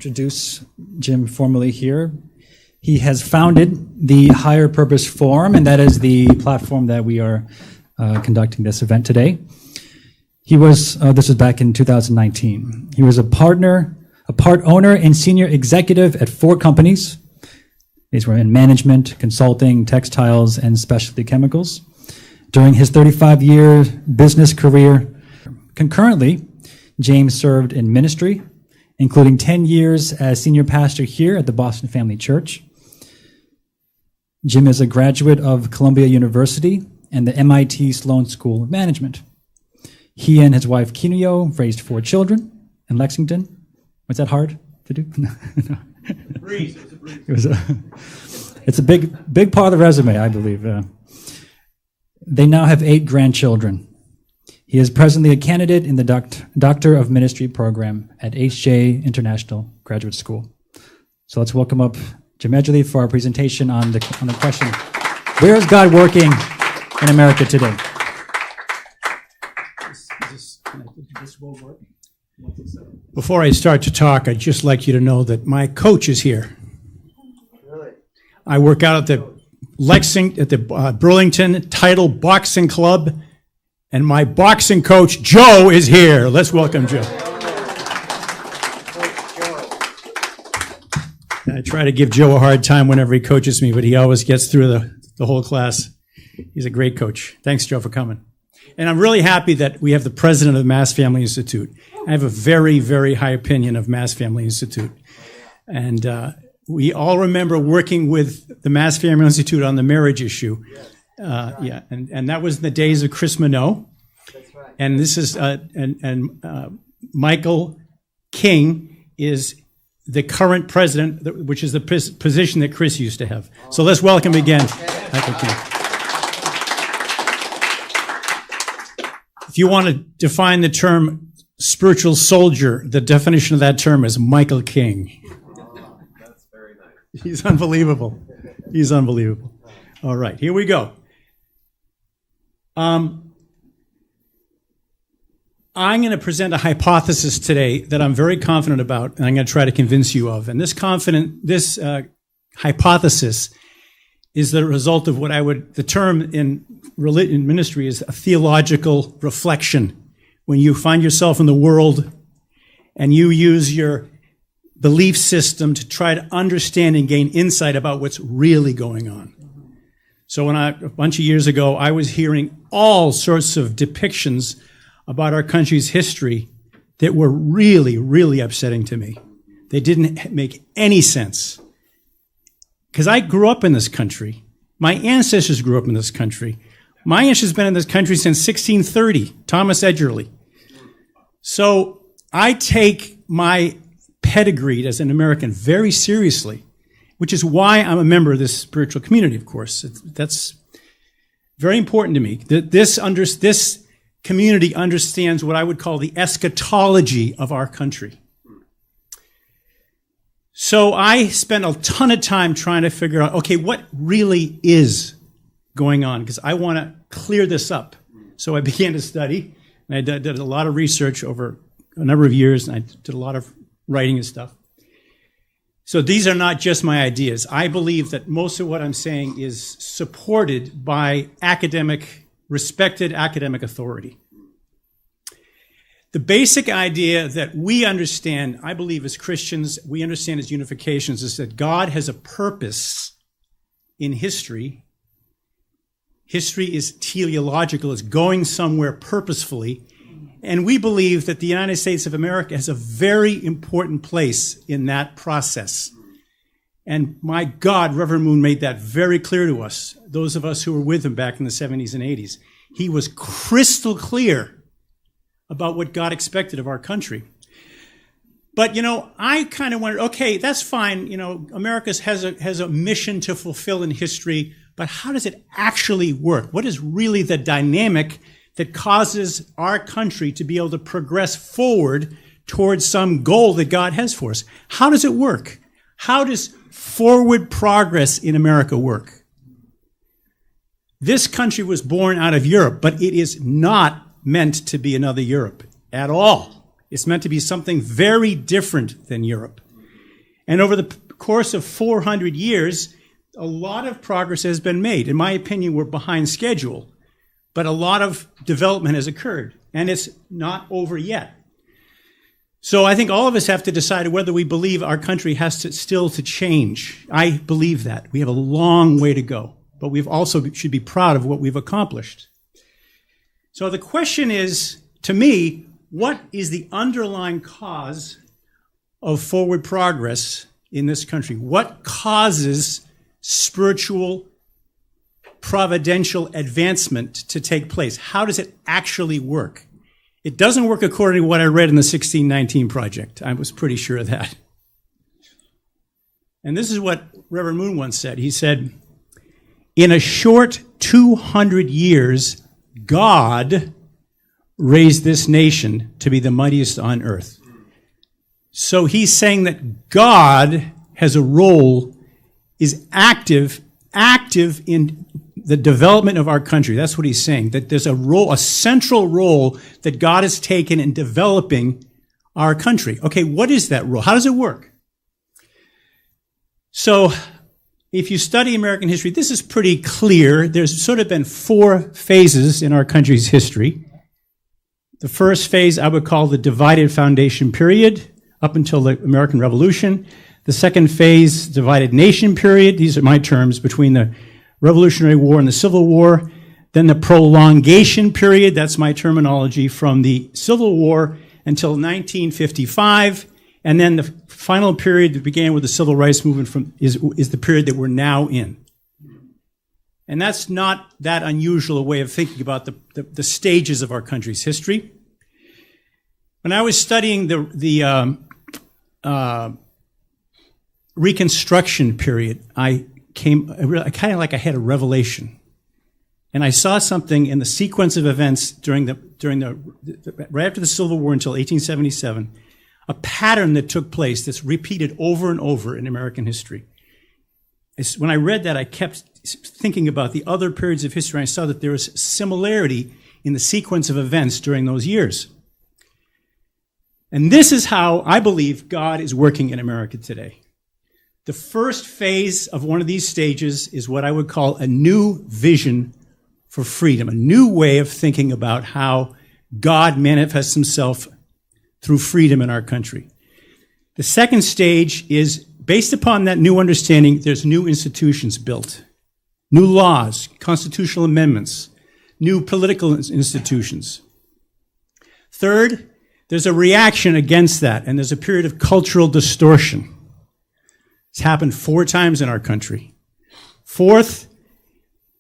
introduce Jim formally here. He has founded the Higher Purpose Forum, and that is the platform that we are conducting this event today. He was, this was back in 2019. He was a part owner and senior executive at 4 companies. These were in management, consulting, textiles, and specialty chemicals. During his 35-year business career, concurrently, James served in ministry, including 10 years as senior pastor here at the Boston Family Church. Jim is a graduate of Columbia University and the MIT Sloan School of Management. He and his wife, Kinyo, raised 4 children in Lexington. Was that hard to do? No. It's a big part of the resume, I believe. They now have 8 grandchildren. He is presently a candidate in the Doctor of Ministry program at HJ International Graduate School. So let's welcome up Jim Edgerly for our presentation on the question, where is God working in America today? Before I start to talk, I'd just like you to know that my coach is here. Really? I work out at the Burlington Title Boxing Club, and my boxing coach, Joe, is here. Let's welcome Joe. I try to give Joe a hard time whenever he coaches me, but he always gets through the whole class. He's a great coach. Thanks, Joe, for coming. And I'm really happy that we have the president of the Mass Family Institute. I have a very, very high opinion of Mass Family Institute. And we all remember working with the Mass Family Institute on the marriage issue. And that was in the days of Chris Minot. That's right. And this is Michael King is the current president, which is the position that Chris used to have. So let's welcome again Michael King. If you want to define the term spiritual soldier, the definition of that term is Michael King. That's very nice. He's unbelievable. He's unbelievable. All right, here we go. I'm going to present a hypothesis today that I'm very confident about, and I'm going to try to convince you of. And this hypothesis is the result of the term in ministry is a theological reflection. When you find yourself in the world and you use your belief system to try to understand and gain insight about what's really going on. So a bunch of years ago, I was hearing all sorts of depictions about our country's history that were really, really upsetting to me. They didn't make any sense. Because I grew up in this country. My ancestors grew up in this country. My ancestors have been in this country since 1630, Thomas Edgerly. So I take my pedigree as an American very seriously, which is why I'm a member of this spiritual community, of course. That's very important to me. This community understands what I would call the eschatology of our country. So I spent a ton of time trying to figure out, okay, what really is going on? Because I want to clear this up. So I began to study, and I did a lot of research over a number of years, and I did a lot of writing and stuff. So these are not just my ideas. I believe that most of what I'm saying is supported by respected academic authority. The basic idea that we understand, I believe as Christians, we understand as unifications, is that God has a purpose in history. History is teleological, it's going somewhere purposefully. And we believe that the United States of America has a very important place in that process. And my God, Reverend Moon made that very clear to us, those of us who were with him back in the 70s and 80s. He was crystal clear about what God expected of our country. But, I kind of wondered, okay, that's fine. America has a mission to fulfill in history, but how does it actually work? What is really the dynamic that causes our country to be able to progress forward towards some goal that God has for us? How does it work? How does forward progress in America work? This country was born out of Europe, but it is not meant to be another Europe at all. It's meant to be something very different than Europe. And over the course of 400 years, a lot of progress has been made. In my opinion, we're behind schedule, but a lot of development has occurred, and it's not over yet. So I think all of us have to decide whether we believe our country has to still to change. I believe that. We have a long way to go, but we've also should be proud of what we've accomplished. So the question is, to me, what is the underlying cause of forward progress in this country? What causes spiritual, providential advancement to take place? How does it actually work? It doesn't work according to what I read in the 1619 Project. I was pretty sure of that. And this is what Reverend Moon once said. He said, in a short 200 years, God raised this nation to be the mightiest on earth. So he's saying that God has a role, is active in the development of our country. That's what he's saying, that there's a role, a central role that God has taken in developing our country. Okay, what is that role? How does it work? So if you study American history, this is pretty clear. There's sort of been 4 phases in our country's history. The first phase I would call the divided foundation period, up until the American Revolution. The second phase, divided nation period. These are my terms, between the Revolutionary War and the Civil War. Then the prolongation period, that's my terminology, from the Civil War until 1955. And then the final period that began with the Civil Rights Movement is the period that we're now in. And that's not that unusual a way of thinking about the stages of our country's history. When I was studying the Reconstruction period, I kind of like I had a revelation, and I saw something in the sequence of events during right after the Civil War until 1877, a pattern that took place that's repeated over and over in American history. When I read that, I kept thinking about the other periods of history, and I saw that there was similarity in the sequence of events during those years. And this is how I believe God is working in America today. The first phase of one of these stages is what I would call a new vision for freedom, a new way of thinking about how God manifests himself through freedom in our country. The second stage is, based upon that new understanding, there's new institutions built, new laws, constitutional amendments, new political institutions. Third, there's a reaction against that, and there's a period of cultural distortion. It's happened 4 times in our country. Fourth,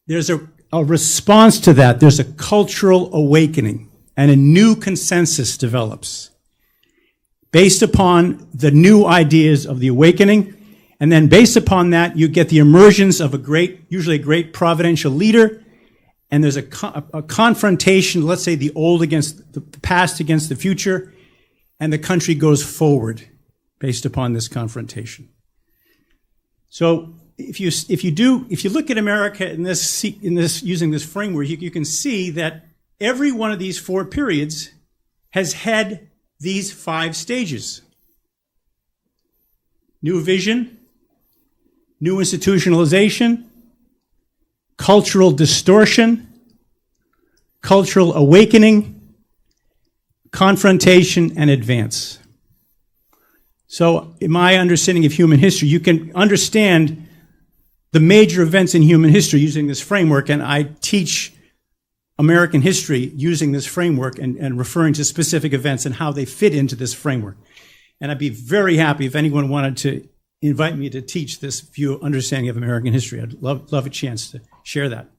there's a response to that. There's a cultural awakening, and a new consensus develops based upon the new ideas of the awakening. And then based upon that, you get the emergence of usually a great providential leader, and there's a confrontation, let's say the old against the past against the future, and the country goes forward based upon this confrontation. So if you look at America in this using this framework, you can see that every one of these 4 periods has had these 5 stages: new vision, new institutionalization, cultural distortion, cultural awakening, confrontation, and advance. So in my understanding of human history, you can understand the major events in human history using this framework, and I teach American history using this framework and referring to specific events and how they fit into this framework. And I'd be very happy if anyone wanted to invite me to teach this view, understanding of American history. I'd love a chance to share that.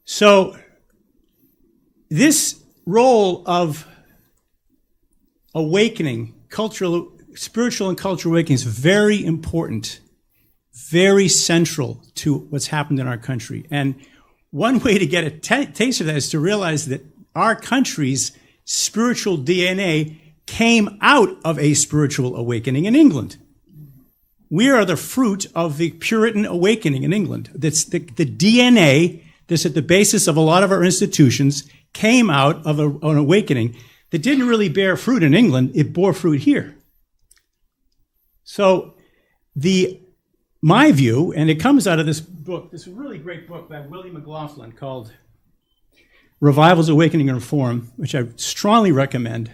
So this role of awakening, spiritual and cultural awakening is very important, very central to what's happened in our country. And one way to get a taste of that is to realize that our country's spiritual DNA came out of a spiritual awakening in England. We are the fruit of the Puritan awakening in England. That's the DNA that's at the basis of a lot of our institutions came out of an awakening that didn't really bear fruit in England, it bore fruit here. So my view, and it comes out of this book, this really great book by William McLaughlin called Revivals, Awakening, and Reform, which I strongly recommend,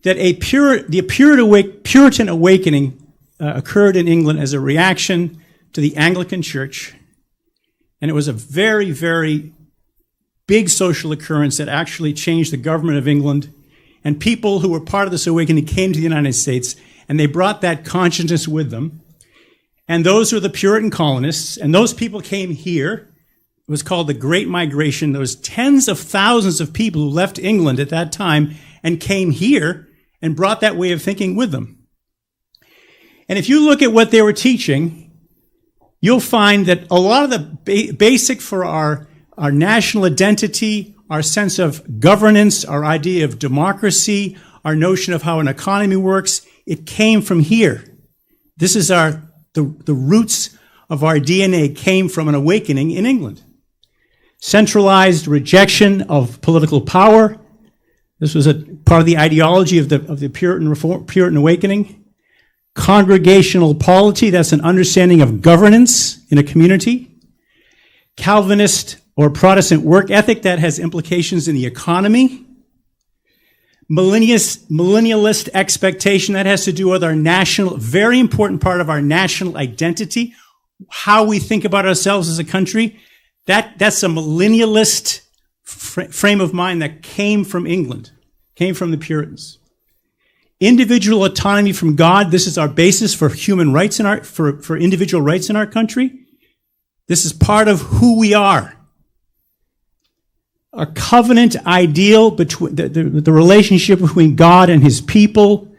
that the Puritan awakening occurred in England as a reaction to the Anglican Church, and it was a very, very big social occurrence that actually changed the government of England, and people who were part of this awakening came to the United States, and they brought that consciousness with them, and those were the Puritan colonists, and those people came here. It was called the Great Migration. There was tens of thousands of people who left England at that time and came here and brought that way of thinking with them. And if you look at what they were teaching, you'll find that a lot of the basic for our national identity, our sense of governance, our idea of democracy, our notion of how an economy works, it came from here. This is the roots of our DNA came from an awakening in England. Centralized rejection of political power. This was a part of the ideology of the Puritan awakening. Congregational polity, that's an understanding of governance in a community. Calvinist or Protestant work ethic, that has implications in the economy. Millennialist expectation, that has to do with our very important part of our national identity, how we think about ourselves as a country. That's a millennialist frame of mind that came from England, came from the Puritans. Individual autonomy from God, this is our basis for human rights for individual rights in our country. This is part of who we are. A covenant ideal between the relationship between God and his people,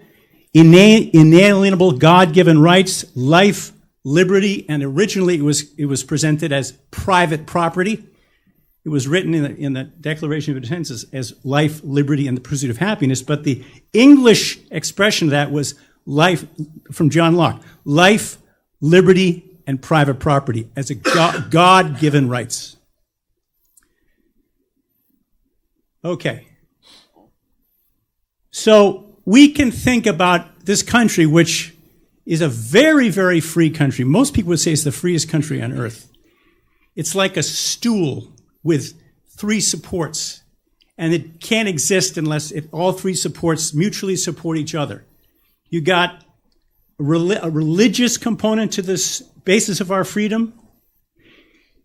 inalienable God-given rights, life, liberty, and originally it was presented as private property. It was written in the Declaration of Independence as life, liberty, and the pursuit of happiness, but the English expression of that was life, from John Locke, life, liberty, and private property as a God-given rights. Okay. So we can think about this country, which is a very, very free country. Most people would say it's the freest country on earth. It's like a stool with three supports, and it can't exist unless all three supports mutually support each other. You got a religious component to this basis of our freedom.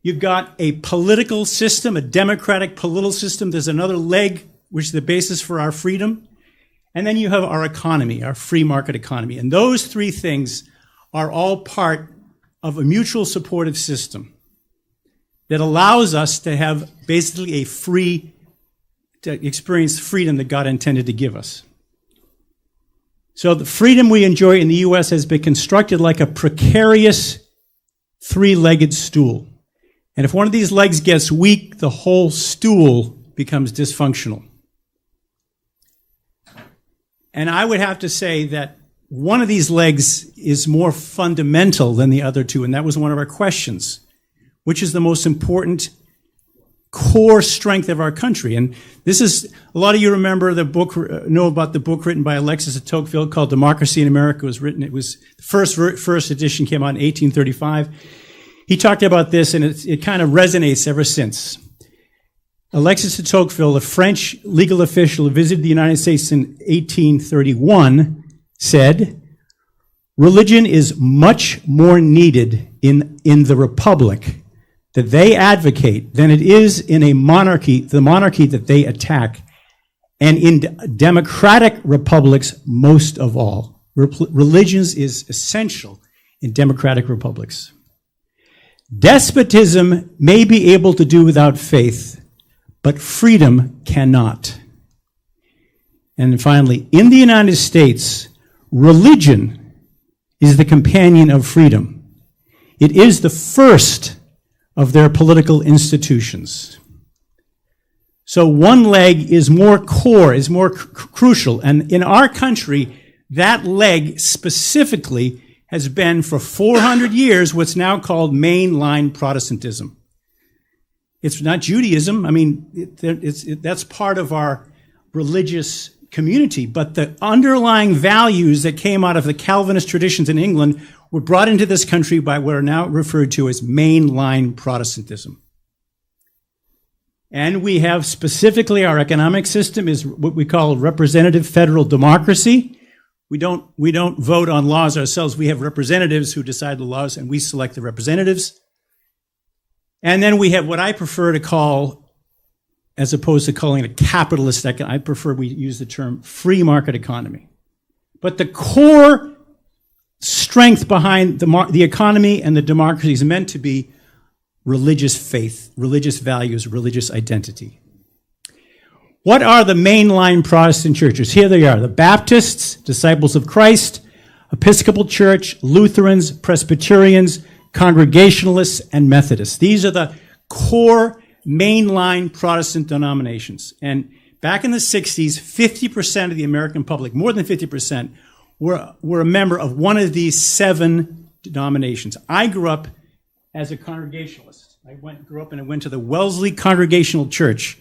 You've got a political system, a democratic political system. There's another leg, which is the basis for our freedom. And then you have our economy, our free market economy. And those three things are all part of a mutual supportive system that allows us to have basically to experience freedom that God intended to give us. So the freedom we enjoy in the U.S. has been constructed like a precarious three-legged stool. And if one of these legs gets weak, the whole stool becomes dysfunctional. And I would have to say that one of these legs is more fundamental than the other two, and that was one of our questions. Which is the most important core strength of our country? And this is, a lot of you remember know about the book written by Alexis de Tocqueville called Democracy in America. It was the first edition came out in 1835. He talked about this, and it kind of resonates ever since. Alexis de Tocqueville, a French legal official who visited the United States in 1831, said, "Religion is much more needed in the republic that they advocate than it is in a monarchy, the monarchy that they attack, and in democratic republics most of all." Religion is essential in democratic republics. Despotism may be able to do without faith, but freedom cannot. And finally, in the United States, religion is the companion of freedom. It is the first of their political institutions. So one leg is more core, is more crucial. And in our country, that leg specifically has been for 400 years what's now called mainline Protestantism. It's not Judaism. I mean, that's part of our religious community, but the underlying values that came out of the Calvinist traditions in England were brought into this country by what are now referred to as mainline Protestantism. And we have specifically our economic system is what we call representative federal democracy. We don't vote on laws ourselves. We have representatives who decide the laws, and we select the representatives. And then we have what I prefer to call, as opposed to calling it a capitalist economy, I prefer we use the term free market economy. But the core strength behind the economy and the democracy is meant to be religious faith, religious values, religious identity. What are the mainline Protestant churches? Here they are: the Baptists, Disciples of Christ, Episcopal Church, Lutherans, Presbyterians, Congregationalists, and Methodists. These are the core mainline Protestant denominations. And back in the 60s, 50% of the American public, more than 50%, were a member of one of these 7 denominations. I grew up as a Congregationalist. I grew up and I went to the Wellesley Congregational Church.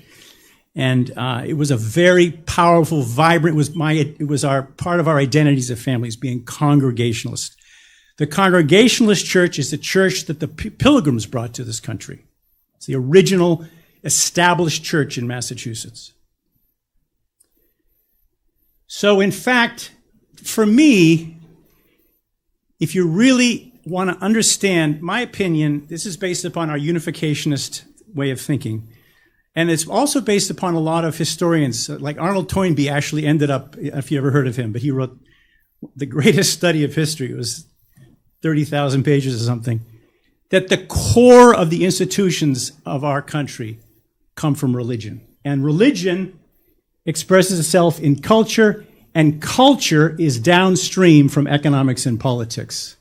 And it was a very powerful, vibrant, it was part of our identity as a family, as being Congregationalist. The Congregationalist church is the church that the Pilgrims brought to this country. It's the original established church in Massachusetts. So in fact, for me, if you really want to understand my opinion, this is based upon our unificationist way of thinking. And it's also based upon a lot of historians, like Arnold Toynbee actually ended up, if you ever heard of him, but he wrote the greatest study of history. It was 30,000 pages or something. That the core of the institutions of our country come from religion. And religion expresses itself in culture, and culture is downstream from economics and politics.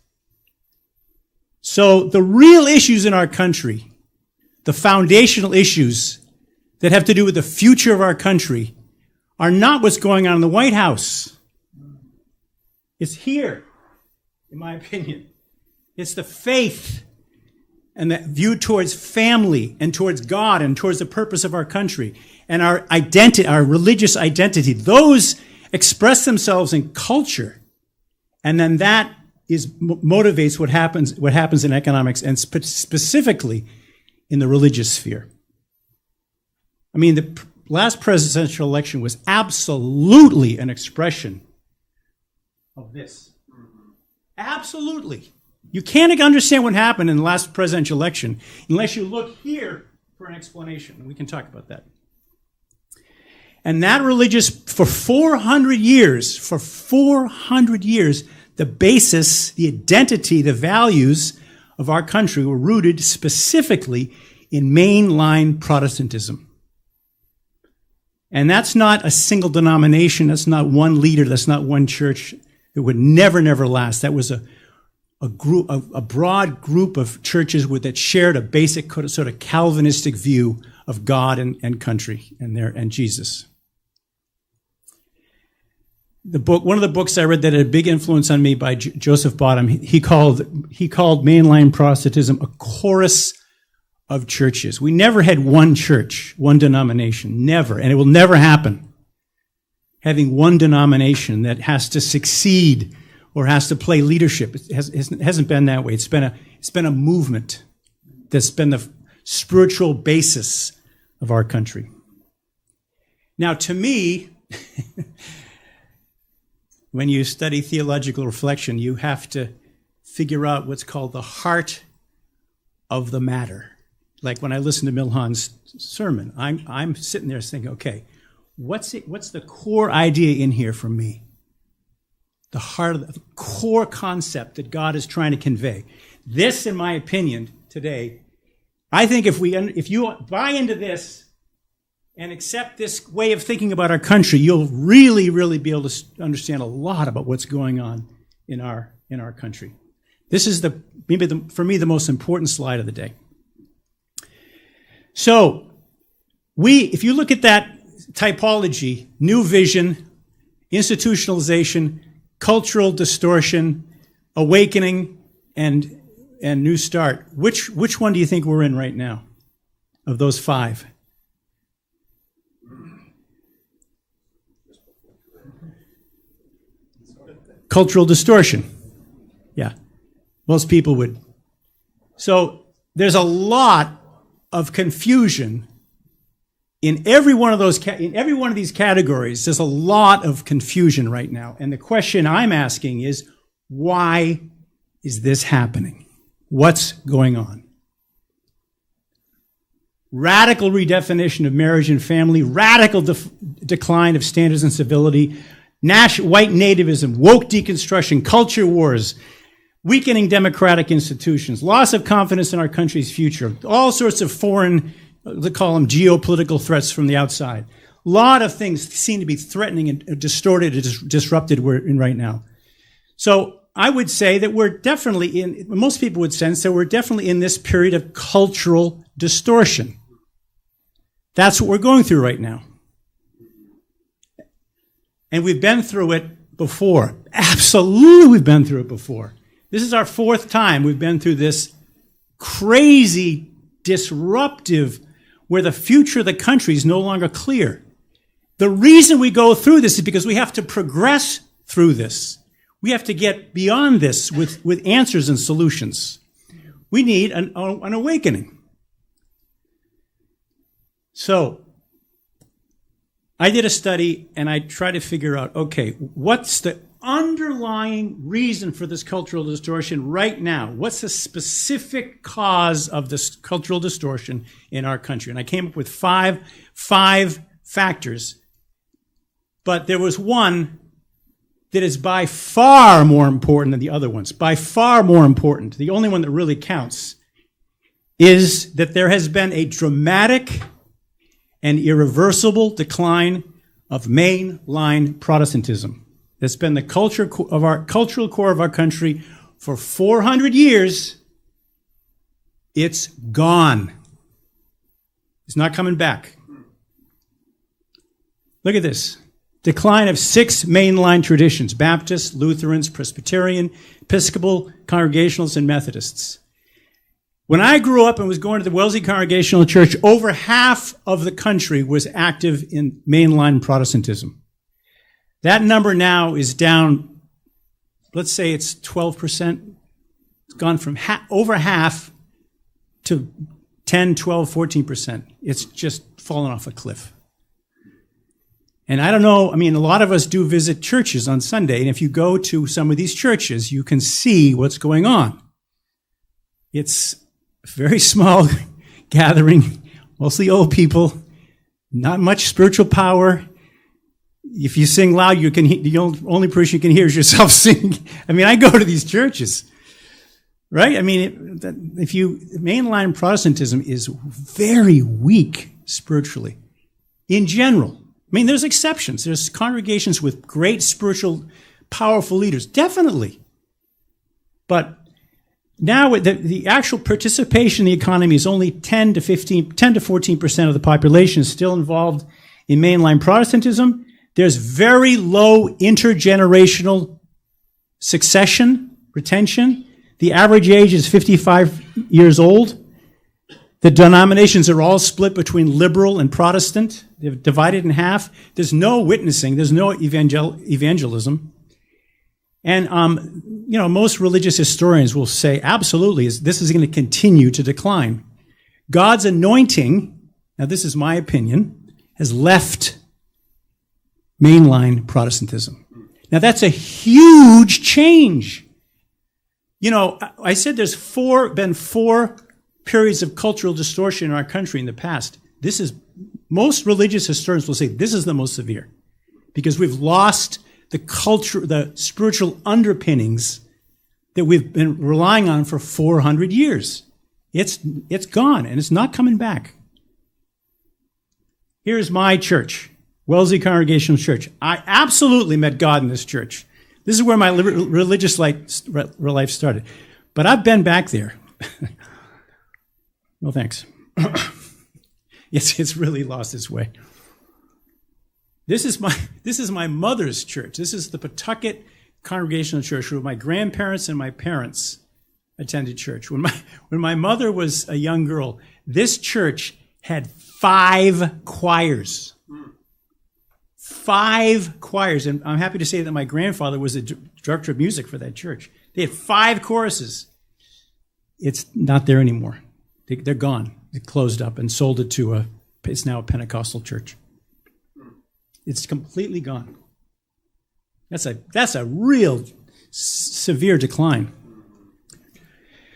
So the real issues in our country, the foundational issues that have to do with the future of our country, are not what's going on in the White House. It's here, in my opinion. It's the faith and the view towards family and towards God and towards the purpose of our country and our identity, our religious identity. Those express themselves in culture, and then that motivates what happens in economics, and specifically in the religious sphere. I mean, the last presidential election was absolutely an expression of this. Absolutely. You can't understand what happened in the last presidential election unless you look here for an explanation. We can talk about that. And that for 400 years, the basis, the identity, the values of our country were rooted specifically in mainline Protestantism. And that's not a single denomination. That's not one leader. That's not one church. It would never last. That was a broad group of churches that shared a basic sort of Calvinistic view of God and country and Jesus. One of the books I read that had a big influence on me by Joseph Bottom, he called mainline Protestantism a chorus of churches. We never had one church, one denomination, never, and it will never happen. Having one denomination that has to succeed or has to play leadership. It hasn't been that way. It's been a movement that's been the spiritual basis of our country. Now, to me, when you study theological reflection, you have to figure out what's called the heart of the matter. Like when I listen to Milhan's sermon, I'm sitting there thinking, okay, what's the core idea in here for me? The heart of the core concept that God is trying to convey. This, in my opinion, today, I think if you buy into this and accept this way of thinking about our country, you'll really, really be able to understand a lot about what's going on in our country. This is for me the most important slide of the day. So, if you look at that typology, new vision, institutionalization, cultural distortion, awakening, and new start, which one do you think we're in right now of those 5? cultural distortion. Yeah, most people would. So there's a lot of confusion in every one of these categories. There's a lot of confusion right now. And the question I'm asking is, why is this happening? What's going on? Radical redefinition of marriage and family, radical decline of standards and civility, white nativism, woke deconstruction, culture wars, weakening democratic institutions, loss of confidence in our country's future, all sorts of foreign, they call them geopolitical threats from the outside. A lot of things seem to be threatening and distorted and disrupted we're in right now. So I would say that we're definitely most people would sense that we're definitely in this period of cultural distortion. That's what we're going through right now. And we've been through it before. Absolutely, we've been through it before. This is our fourth time we've been through this crazy, disruptive, where the future of the country is no longer clear. The reason we go through this is because we have to progress through this. We have to get beyond this with answers and solutions. We need an awakening. So, I did a study and I tried to figure out, okay, what's the underlying reason for this cultural distortion right now? What's the specific cause of this cultural distortion in our country? And I came up with five factors. But there was one that is by far more important than the other ones. By far more important. The only one that really counts is that there has been a dramatic and irreversible decline of mainline Protestantism. That's been the cultural core of our country for 400 years. It's gone. It's not coming back. Look at this. Decline of 6 mainline traditions: Baptists, Lutherans, Presbyterian, Episcopal, Congregationalists, and Methodists. When I grew up and was going to the Wellesley Congregational Church, over half of the country was active in mainline Protestantism. That number now is down, let's say it's 12%. It's gone from over half to 10, 12, 14%. It's just fallen off a cliff. And I don't know, I mean, a lot of us do visit churches on Sunday, and if you go to some of these churches, you can see what's going on. It's a very small gathering, mostly old people, not much spiritual power. If you sing loud, the only person you can hear is yourself singing. I mean, I go to these churches, right? I mean, mainline Protestantism is very weak spiritually, in general. I mean, there's exceptions. There's congregations with great spiritual, powerful leaders, definitely. But now the actual participation in the economy is only 10 to 14% of the population is still involved in mainline Protestantism. There's very low intergenerational succession, retention. The average age is 55 years old. The denominations are all split between liberal and Protestant. They're divided in half. There's no witnessing. There's no evangelism. And, most religious historians will say, absolutely, this is going to continue to decline. God's anointing, now this is my opinion, has left mainline Protestantism. Now that's a huge change. I said there's been four periods of cultural distortion in our country in the past. Most religious historians will say this is the most severe because we've lost the spiritual underpinnings that we've been relying on for 400 years. It's gone and it's not coming back. Here's my church, Wellesley Congregational Church. I absolutely met God in this church. This is where my religious life started. But I've been back there. No thanks. It's really lost its way. This is my mother's church. This is the Pawtucket Congregational Church where my grandparents and my parents attended church. When my mother was a young girl, this church had 5 choirs. 5 choirs, and I'm happy to say that my grandfather was the director of music for that church. They had 5 choruses. It's not there anymore. They're gone. They closed up and sold it to it's now a Pentecostal church. It's completely gone. That's a real severe decline.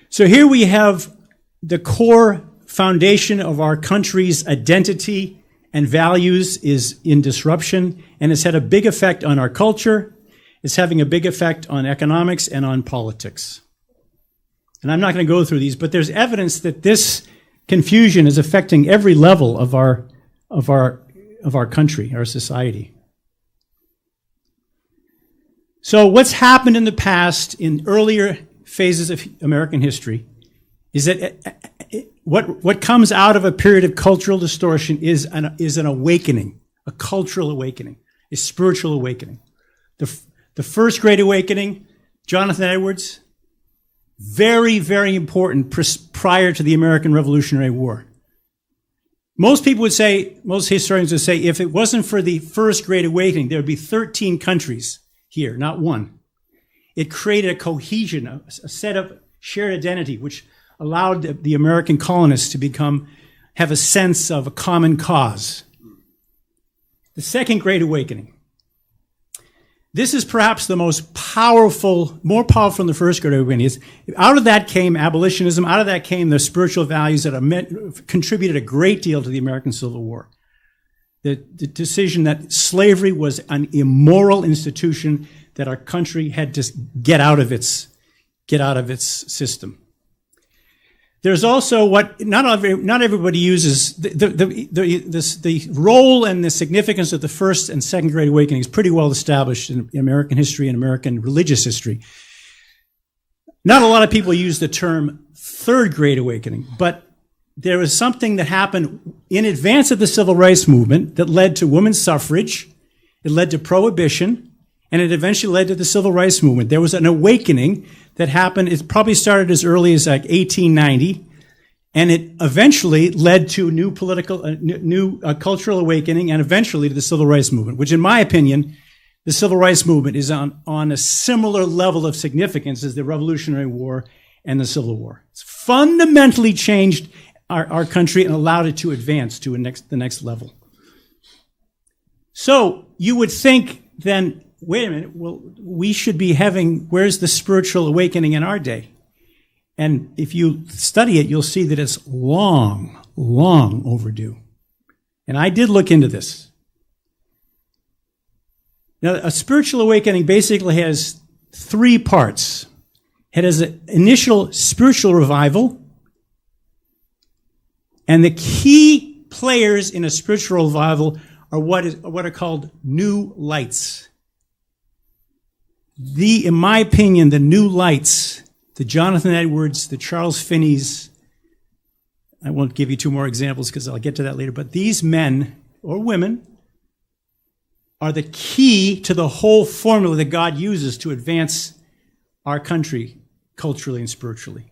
So here we have the core foundation of our country's identity and values is in disruption, and it's had a big effect on our culture. It's having a big effect on economics and on politics. And I'm not going to go through these, but there's evidence that this confusion is affecting every level of our country, our society. So what's happened in the past, in earlier phases of American history, is that what comes out of a period of cultural distortion is an awakening, a cultural awakening, a spiritual awakening. The first Great Awakening, Jonathan Edwards, very, very important prior to the American Revolutionary War. Most people would say, most historians would say, if it wasn't for the first Great Awakening, there would be 13 countries here, not one. It created a cohesion, a set of shared identity, which allowed the American colonists to have a sense of a common cause. The second Great Awakening. This is perhaps the most powerful, more powerful than the first Great Awakening. Out of that came abolitionism. Out of that came the spiritual values that contributed a great deal to the American Civil War. The decision that slavery was an immoral institution that our country had to get out of its system. There's also what not everybody uses. The role and the significance of the first and second Great Awakening is pretty well established in American history and American religious history. Not a lot of people use the term Third Great Awakening, but there was something that happened in advance of the Civil Rights Movement that led to women's suffrage, it led to prohibition, and it eventually led to the Civil Rights Movement. There was an awakening that happened. It probably started as early as like 1890, and it eventually led to new cultural awakening, and eventually to the Civil Rights Movement, which in my opinion, the Civil Rights Movement is on a similar level of significance as the Revolutionary War and the Civil War. It's fundamentally changed our country and allowed it to advance to the next level. So you would think then, wait a minute, well, we should be where's the spiritual awakening in our day? And if you study it, you'll see that it's long, long overdue. And I did look into this. Now, a spiritual awakening basically has 3 parts. It has an initial spiritual revival, and the key players in a spiritual revival are what are called new lights. In my opinion, the new lights, the Jonathan Edwards, the Charles Finneys, I won't give you 2 more examples because I'll get to that later, but these men or women are the key to the whole formula that God uses to advance our country culturally and spiritually.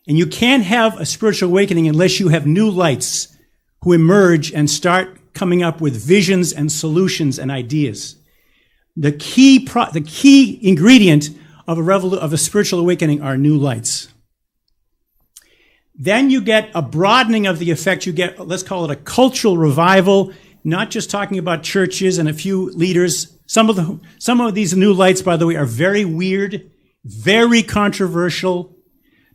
And you can't have a spiritual awakening unless you have new lights who emerge and start coming up with visions and solutions and ideas. The key ingredient of a spiritual awakening are new lights. Then you get a broadening of the effect. You get, let's call it a cultural revival, not just talking about churches and a few leaders. Some of these new lights, by the way, are very weird, very controversial,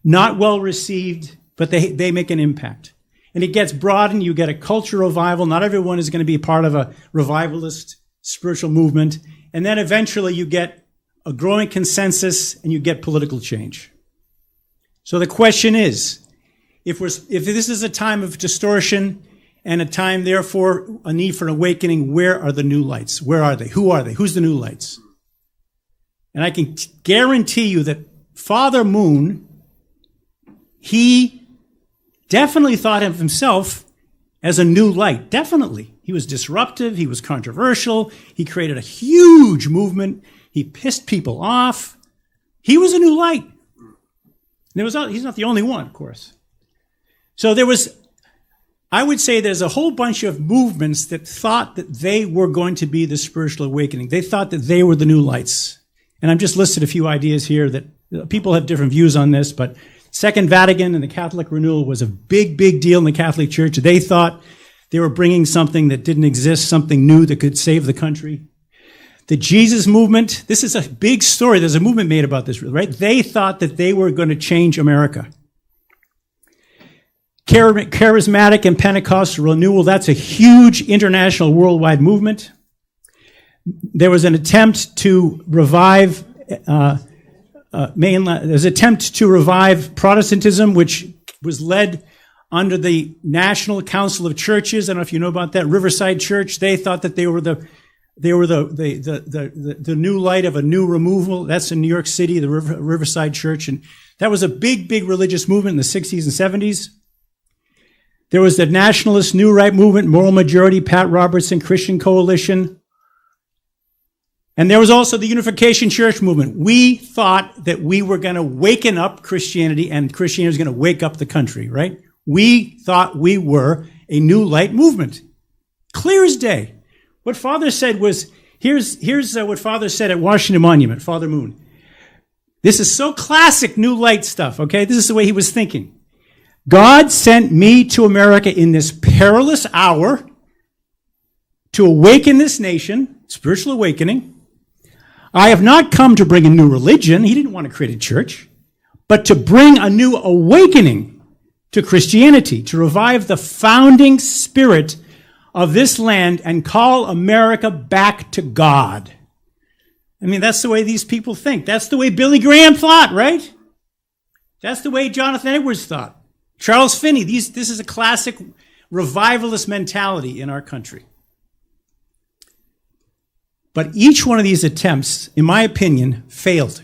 not well received, but they make an impact. And it gets broadened. You get a cultural revival. Not everyone is going to be part of a revivalist spiritual movement. And then eventually you get a growing consensus and you get political change. So the question is, if this is a time of distortion and a time, therefore, a need for an awakening, where are the new lights? Where are they? Who are they? Who's the new lights? And I can guarantee you that Father Moon, he definitely thought of himself as a new light. Definitely. He was disruptive. He was controversial. He created a huge movement. He pissed people off. He was a new light. He's not the only one, of course. So there was I would say there's a whole bunch of movements that thought that they were going to be the spiritual awakening. They thought that they were the new lights. And I've just listed a few ideas here that people have different views on this, but Second Vatican and the Catholic renewal was a big, big deal in the Catholic Church. They thought they were bringing something that didn't exist, something new that could save the country. The Jesus movement, this is a big story. There's a movement made about this, right? They thought that they were going to change America. Charismatic and Pentecostal renewal, that's a huge international worldwide movement. There was an attempt to revive Protestantism, which was led under the National Council of Churches. I don't know if you know about that. Riverside Church. They thought that they were the new light of a new removal. That's in New York City, the Riverside Church, and that was a big, big religious movement in the 60s and 70s. There was the Nationalist New Right movement, Moral Majority, Pat Robertson, Christian Coalition. And there was also the Unification Church movement. We thought that we were going to waken up Christianity and Christianity was going to wake up the country, right? We thought we were a new light movement. Clear as day. What Father said was, here's what Father said at Washington Monument, Father Moon. This is so classic new light stuff, okay? This is the way he was thinking. God sent me to America in this perilous hour to awaken this nation, spiritual awakening. I have not come to bring a new religion. He didn't want to create a church, but to bring a new awakening to Christianity, to revive the founding spirit of this land and call America back to God. I mean, that's the way these people think. That's the way Billy Graham thought, right? That's the way Jonathan Edwards thought. Charles Finney, this is a classic revivalist mentality in our country. But each one of these attempts, in my opinion, failed.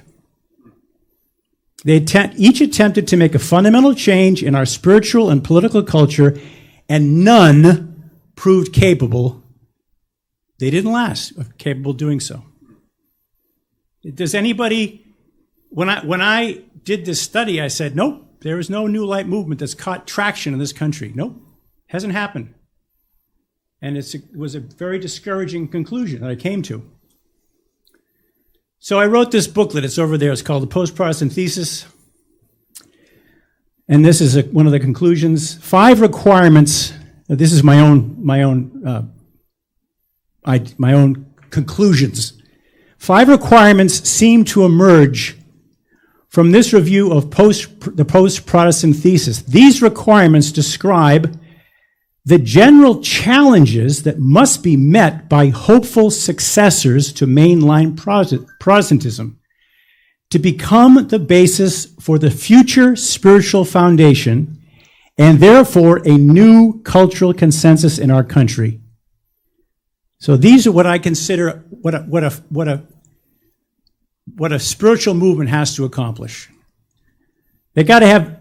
Each attempted to make a fundamental change in our spiritual and political culture, and none proved capable. They didn't last, capable of doing so. Does anybody, when I did this study, I said, nope. There is no new light movement that's caught traction in this country. Nope, hasn't happened. And it was a very discouraging conclusion that I came to. So I wrote this booklet. It's over there. It's called The Post-Protestant Thesis. And this is one of the conclusions. 5 requirements. This is my own conclusions. 5 requirements seem to emerge from this review of the post-Protestant thesis. These requirements describe the general challenges that must be met by hopeful successors to mainline Protestantism to become the basis for the future spiritual foundation and therefore a new cultural consensus in our country. So these are what I consider what a spiritual movement has to accomplish. They got to have.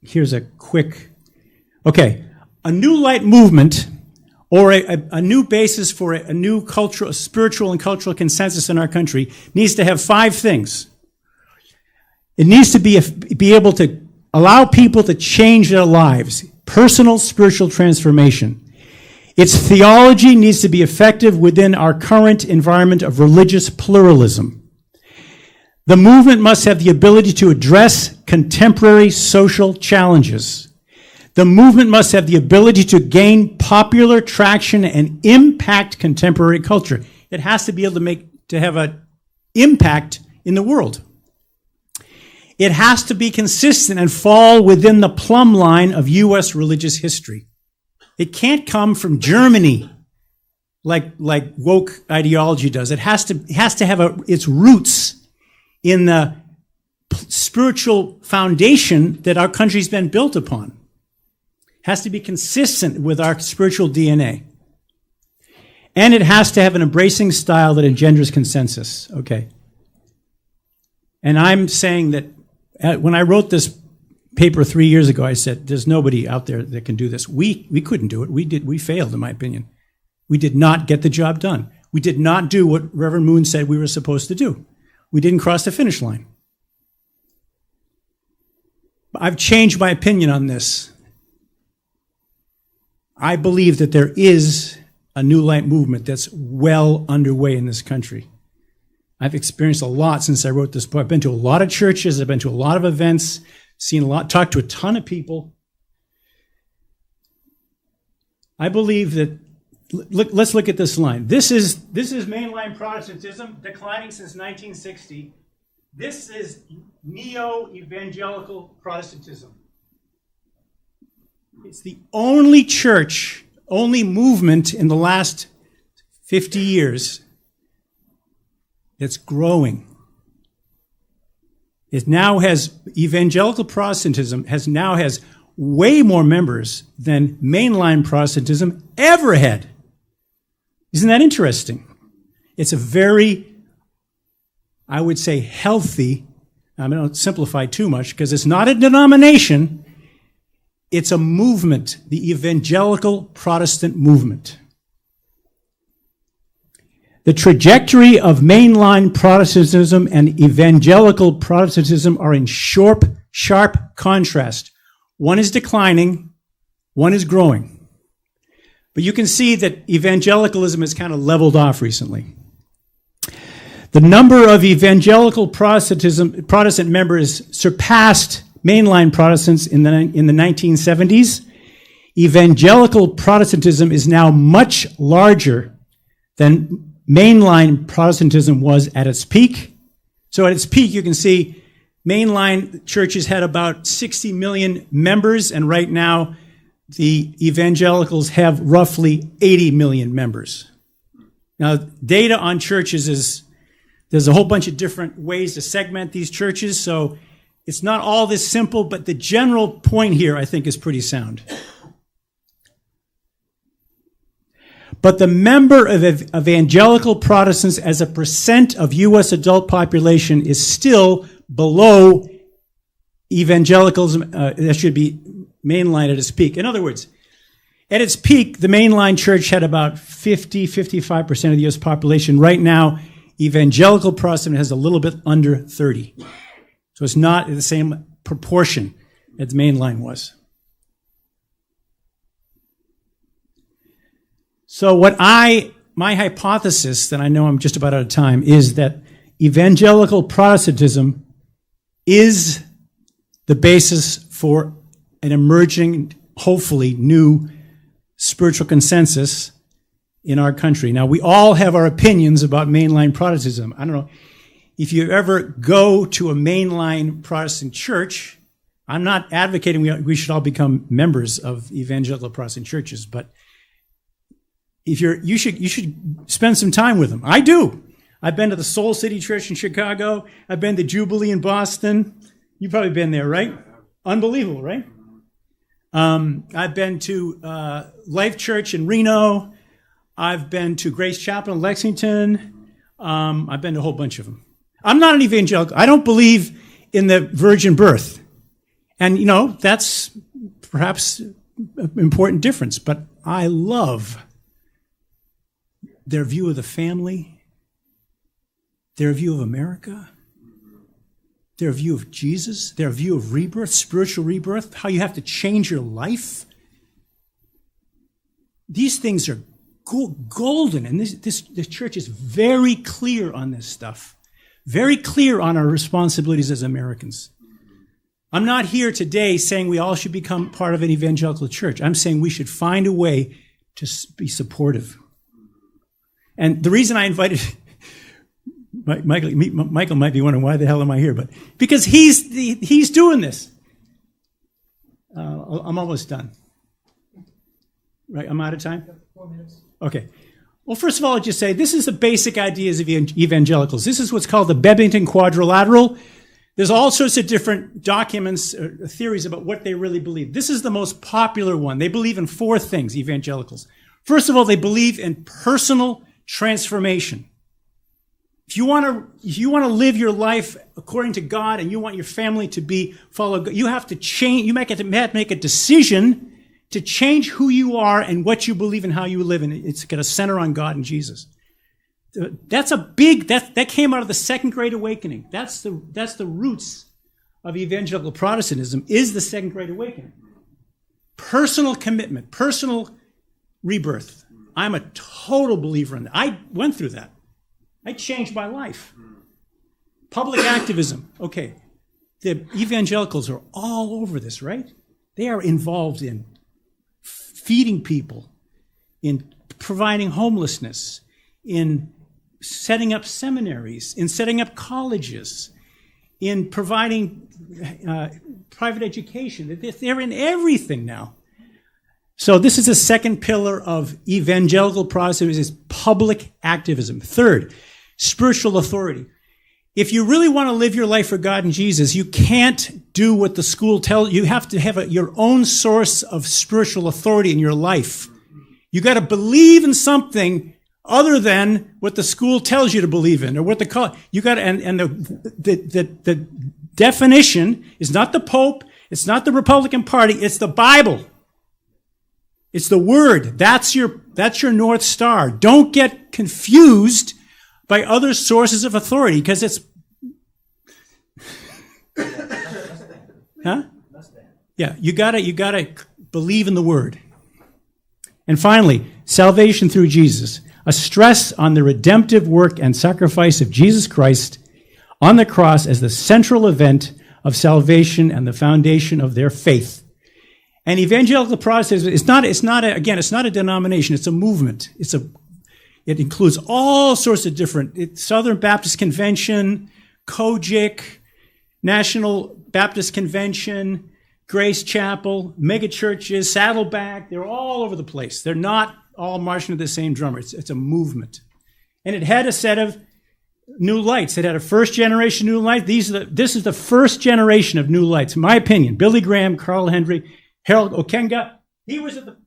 Here's a quick. Okay, a new light movement, or a new basis for a new cultural, spiritual, and cultural consensus in our country needs to have 5 things. It needs to be able to allow people to change their lives, personal spiritual transformation. Its theology needs to be effective within our current environment of religious pluralism. The movement must have the ability to address contemporary social challenges. The movement must have the ability to gain popular traction and impact contemporary culture. It has to be able to have an impact in the world. It has to be consistent and fall within the plumb line of U.S. religious history. It can't come from Germany like woke ideology does. It has to have its roots in the spiritual foundation that our country's been built upon. It has to be consistent with our spiritual DNA. And it has to have an embracing style that engenders consensus. Okay. And I'm saying that when I wrote this paper 3 years ago, I said, there's nobody out there that can do this. We couldn't do it. We failed, in my opinion. We did not get the job done. We did not do what Reverend Moon said we were supposed to do. We didn't cross the finish line. I've changed my opinion on this. I believe that there is a New Light movement that's well underway in this country. I've experienced a lot since I wrote this book. I've been to a lot of churches. I've been to a lot of events, seen a lot, talked to a ton of people. I believe that, let's look at this line. This is mainline Protestantism, declining since 1960. This is neo-evangelical Protestantism. It's the only church, only movement in the last 50 years that's growing. It now has, evangelical Protestantism has way more members than mainline Protestantism ever had. Isn't that interesting? It's a very, I would say, healthy, I don't simplify too much because it's not a denomination, it's a movement, the evangelical Protestant movement. The trajectory of mainline Protestantism and evangelical Protestantism are in sharp contrast. One is declining, one is growing. But you can see that evangelicalism has kind of leveled off recently. The number of evangelical Protestant members surpassed mainline Protestants in the 1970s. Evangelical Protestantism is now much larger than mainline Protestantism was at its peak. So at its peak, you can see mainline churches had about 60 million members, and right now the evangelicals have roughly 80 million members. Now, data on churches is, there's a whole bunch of different ways to segment these churches, so it's not all this simple, but the general point here, I think, is pretty sound. But the member of evangelical Protestants as a percent of U.S. adult population is still below evangelicalism. That should be mainline at its peak. In other words, at its peak, the mainline church had about 55% of the U.S. population. Right now, evangelical Protestant has a little bit under 30. So it's not the same proportion as mainline was. So my hypothesis, and I know I'm just about out of time, is that evangelical Protestantism is the basis for an emerging, hopefully, new spiritual consensus in our country. Now, we all have our opinions about mainline Protestantism. I don't know. If you ever go to a mainline Protestant church, I'm not advocating we should all become members of evangelical Protestant churches, but if you should spend some time with them. I do. I've been to the Soul City Church in Chicago. I've been to Jubilee in Boston. You've probably been there, right? Unbelievable, right? I've been to Life Church in Reno. I've been to Grace Chapel in Lexington. I've been to a whole bunch of them. I'm not an evangelical. I don't believe in the virgin birth. And, you know, that's perhaps an important difference. But I love their view of the family, their view of America, their view of Jesus, their view of rebirth, spiritual rebirth, how you have to change your life. These things are golden, and this church is very clear on this stuff, very clear on our responsibilities as Americans. I'm not here today saying we all should become part of an evangelical church. I'm saying we should find a way to be supportive. And the reason I invited Michael might be wondering, why the hell am I here? But because he's doing this. I'm almost done. Right, I'm out of time? 4 minutes. Okay. Well, first of all, I'll just say this is the basic ideas of evangelicals. This is what's called the Bebington Quadrilateral. There's all sorts of different documents, theories about what they really believe. This is the most popular one. They believe in 4 things, evangelicals. First of all, they believe in personal transformation. If you want to live your life according to God and you want your family to follow God, you have to change. You have to make a decision to change who you are and what you believe and how you live, and it's got to center on God and Jesus. That's a big, that came out of the Second Great Awakening. That's the roots of evangelical Protestantism is the Second Great Awakening. Personal commitment, personal rebirth. I'm a total believer in that. I went through that. I changed my life. Public activism. Okay, the evangelicals are all over this, right? They are involved in feeding people, in providing homelessness, in setting up seminaries, in setting up colleges, in providing private education. They're in everything now. So this is the second pillar of evangelical Protestantism, is public activism. Third, spiritual authority. If you really want to live your life for God and Jesus, you can't do what the school tells you. You have to have your own source of spiritual authority in your life. You got to believe in something other than what the school tells you to believe in, or what you got. And the definition is not the Pope, it's not the Republican Party, it's the Bible. It's the Word. That's your North Star. Don't get confused by other sources of authority, because it's huh? Yeah, you gotta believe in the Word. And finally, salvation through Jesus. A stress on the redemptive work and sacrifice of Jesus Christ on the cross as the central event of salvation and the foundation of their faith. And evangelical Protestantism, it's not a denomination, it's a movement. It includes all sorts of different, Southern Baptist Convention, COGIC, National Baptist Convention, Grace Chapel, mega churches, Saddleback, they're all over the place. They're not all marching to the same drummer. It's a movement. And it had a set of new lights. It had a first generation new light. This is the first generation of new lights, in my opinion. Billy Graham, Carl Henry, Harold Okenga. He was at the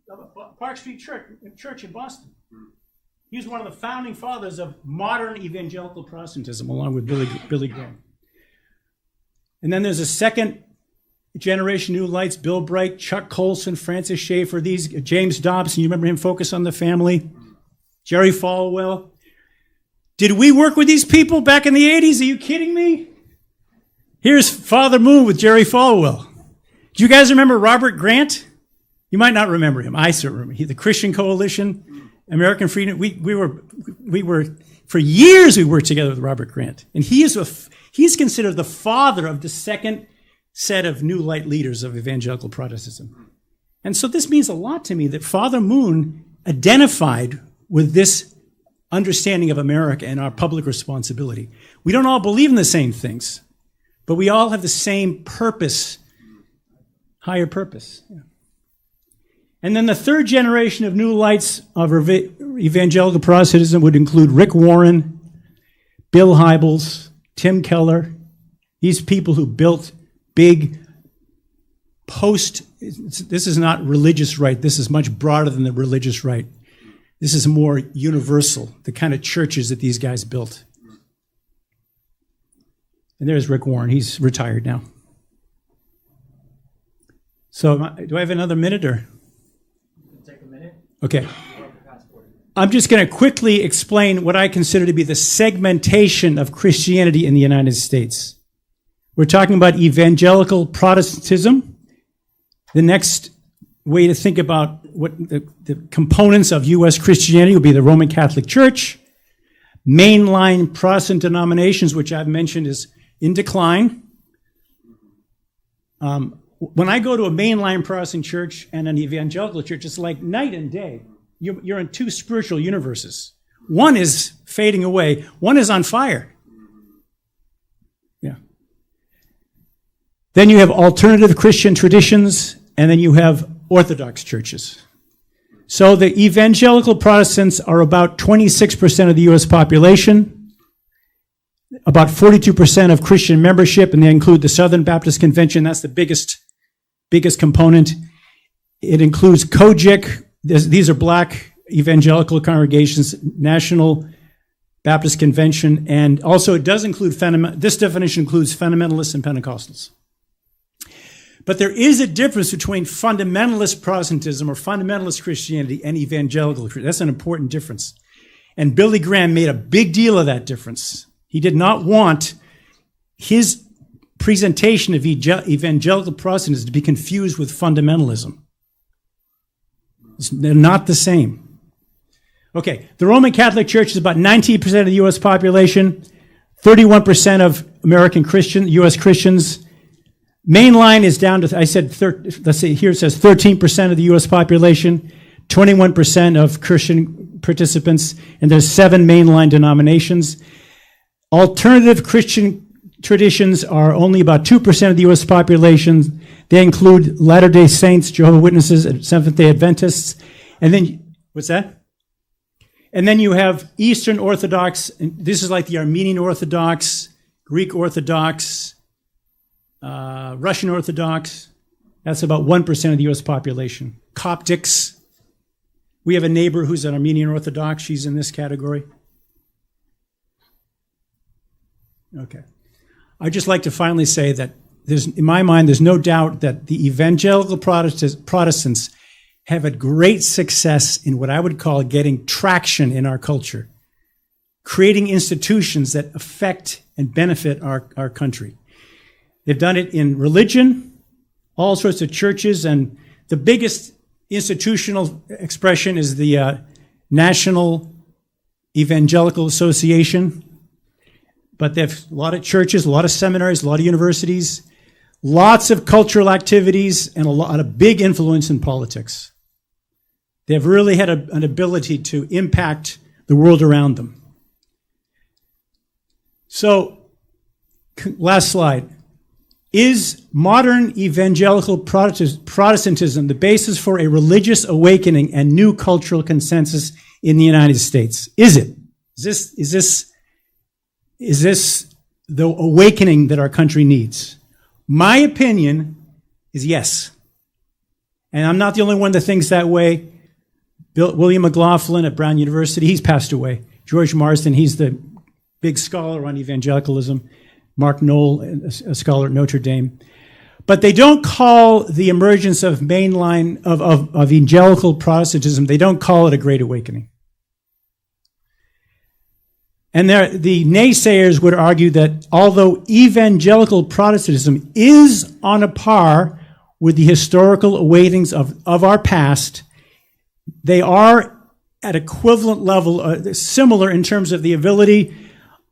Park Street Church in Boston. He was one of the founding fathers of modern evangelical Protestantism, along with Billy Graham. And then there's a second generation new lights: Bill Bright, Chuck Colson, Francis Schaeffer, James Dobson. You remember him? Focus on the Family. Jerry Falwell. Did we work with these people back in the 80s? Are you kidding me? Here's Father Moon with Jerry Falwell. Do you guys remember Robert Grant? You might not remember him. I certainly remember. The Christian Coalition, American Freedom. We were for years we worked together with Robert Grant, and he's considered the father of the second set of new light leaders of evangelical Protestantism. And so this means a lot to me that Father Moon identified with this understanding of America and our public responsibility. We don't all believe in the same things, but we all have the same purpose, higher purpose. Yeah. And then the third generation of new lights of evangelical Protestantism would include Rick Warren, Bill Hybels, Tim Keller. These people who built big this is not religious right. This is much broader than the religious right. This is more universal, the kind of churches that these guys built. And there's Rick Warren. He's retired now. So do I have another minute or? Take a minute. Okay. I'm just going to quickly explain what I consider to be the segmentation of Christianity in the United States. We're talking about evangelical Protestantism. The next way to think about what the components of U.S. Christianity will be the Roman Catholic Church, mainline Protestant denominations, which I've mentioned is in decline. When I go to a mainline Protestant church and an evangelical church, it's like night and day. You're in two spiritual universes. One is fading away. One is on fire. Yeah. Then you have alternative Christian traditions, and then you have Orthodox churches. So the evangelical Protestants are about 26% of the U.S. population, about 42% of Christian membership, and they include the Southern Baptist Convention. That's the biggest component. It includes COGIC. These are black evangelical congregations, National Baptist Convention, and also it does include this definition includes fundamentalists and Pentecostals. But there is a difference between fundamentalist Protestantism or fundamentalist Christianity and evangelical Christianity. That's an important difference. And Billy Graham made a big deal of that difference. He did not want his presentation of evangelical Protestantism is to be confused with fundamentalism. They're not the same. Okay, the Roman Catholic Church is about 19% of the U.S. population, 31% of American Christian, U.S. Christians. Mainline is down to, let's say here it says 13% of the U.S. population, 21% of Christian participants, and there's 7 mainline denominations. Alternative Christian traditions are only about 2% of the U.S. population. They include Latter-day Saints, Jehovah's Witnesses, Seventh-day Adventists. And then, what's that? And then you have Eastern Orthodox, and this is like the Armenian Orthodox, Greek Orthodox, Russian Orthodox. That's about 1% of the U.S. population. Coptics. We have a neighbor who's an Armenian Orthodox. She's in this category. Okay. I'd just like to finally say that in my mind, there's no doubt that the evangelical Protestants have had great success in what I would call getting traction in our culture, creating institutions that affect and benefit our country. They've done it in religion, all sorts of churches, and the biggest institutional expression is the National Evangelical Association. But they have a lot of churches, a lot of seminaries, a lot of universities, lots of cultural activities, and a big influence in politics. They've really had an ability to impact the world around them. So, last slide. Is modern evangelical Protestantism the basis for a religious awakening and new cultural consensus in the United States? Is it? Is this the awakening that our country needs? My opinion is yes. And I'm not the only one that thinks that way. William McLaughlin at Brown University, he's passed away. George Marsden, he's the big scholar on evangelicalism. Mark Knoll, a scholar at Notre Dame. But they don't call the emergence of mainline, of evangelical Protestantism, they don't call it a great awakening. And the naysayers would argue that although evangelical Protestantism is on a par with the historical awakenings of our past, they are at equivalent level, similar in terms of the ability,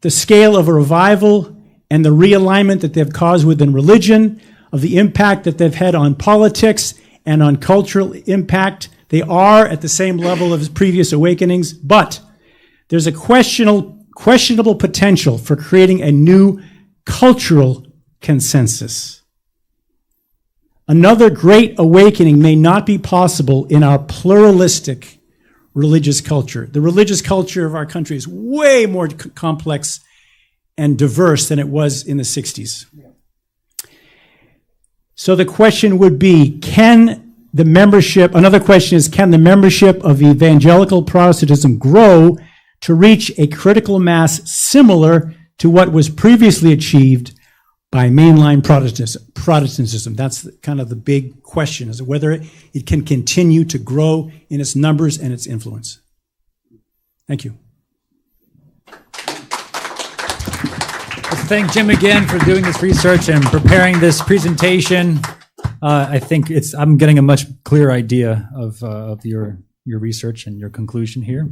the scale of a revival, and the realignment that they've caused within religion, of the impact that they've had on politics and on cultural impact. They are at the same level as previous awakenings, but there's a questionable potential for creating a new cultural consensus. Another great awakening may not be possible in our pluralistic religious culture. The religious culture of our country is way more complex and diverse than it was in the 60s. So the question would be, another question is, can the membership of evangelical Protestantism grow to reach a critical mass similar to what was previously achieved by mainline Protestantism? That's kind of the big question, is whether it can continue to grow in its numbers and its influence. Thank you. Let's thank Jim again for doing this research and preparing this presentation. I think I'm getting a much clearer idea of your research and your conclusion here.